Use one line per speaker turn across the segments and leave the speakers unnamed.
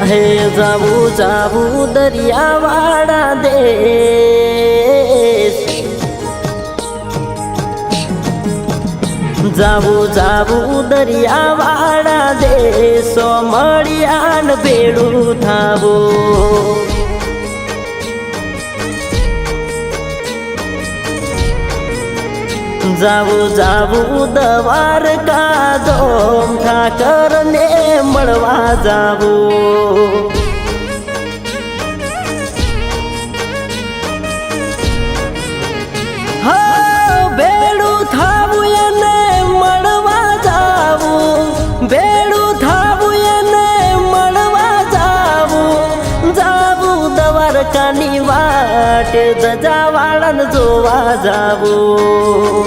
હે જાવું જાવું દરિયાવાળા દેશ, જાવું જાવું દરિયાવાળા દેશો મળ્યાન ભેળું થાવું. જાવું જાવું દ્વારકા ધોમ ઠાકરને મળવા જાવું. ભેળું થાવું એને મળવા જાવું, ભેળું થાવું એને મળવા જાવું. જાવું દ્વારકાની વાટે ધજાવાળાને જોવા જાવું.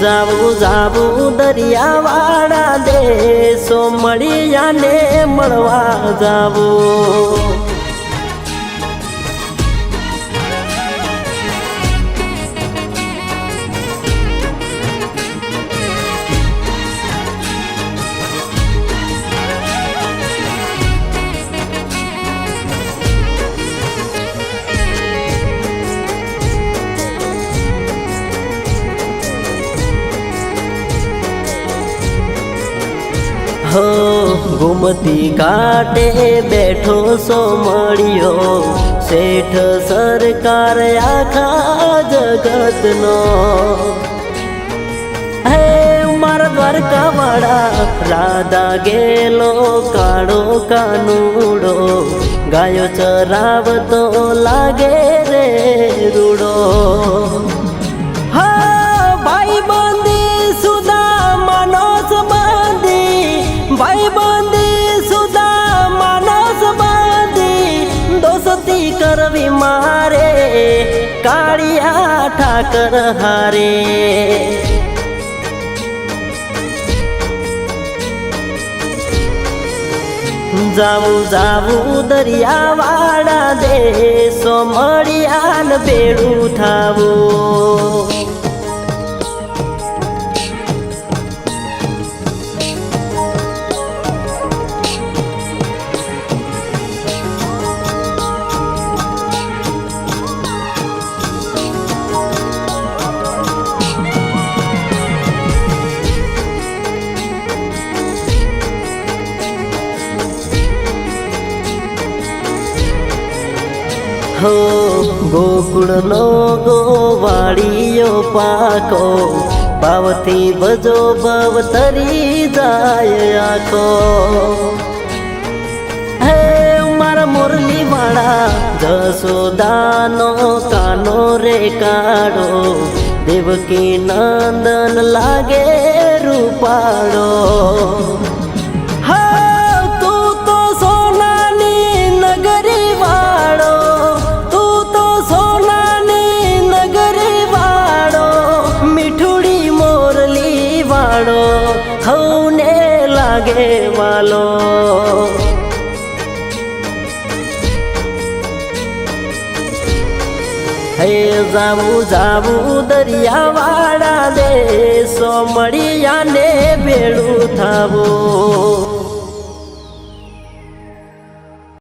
જાવું જાવું દરિયાવાળા દેશો મળ્યાને મળવા જાવું. હો ગોમતી ઘાટે બેઠો સો મળ્યો શેઠ સરકાર આખા જગતનો. હે મારા દ્વારકાવાળા રાધા ગેલો કાળો કાનુડો, ગાયો ચરાવતો લાગે રે રૂડો. કરવી મારે કાળિયા ઠાકર હારે. જાવું જાવું દરિયાવાળા દેશો મળ્યાન ભેળું થાવું. હો ગોકુળનો ગોવાળિયો પાકો, ભાવથી ભજો ભવ તરી જાય આખો. હે મારા મુરલી વાળા જસોદાનો કાનો રે કાળો, દેવકી નંદન લાગે રૂપાળો. હવને લાગે વાલો. હે જાવું જાવું દરિયાવાળા દેશો મળ્યાને ભેળું થાવું.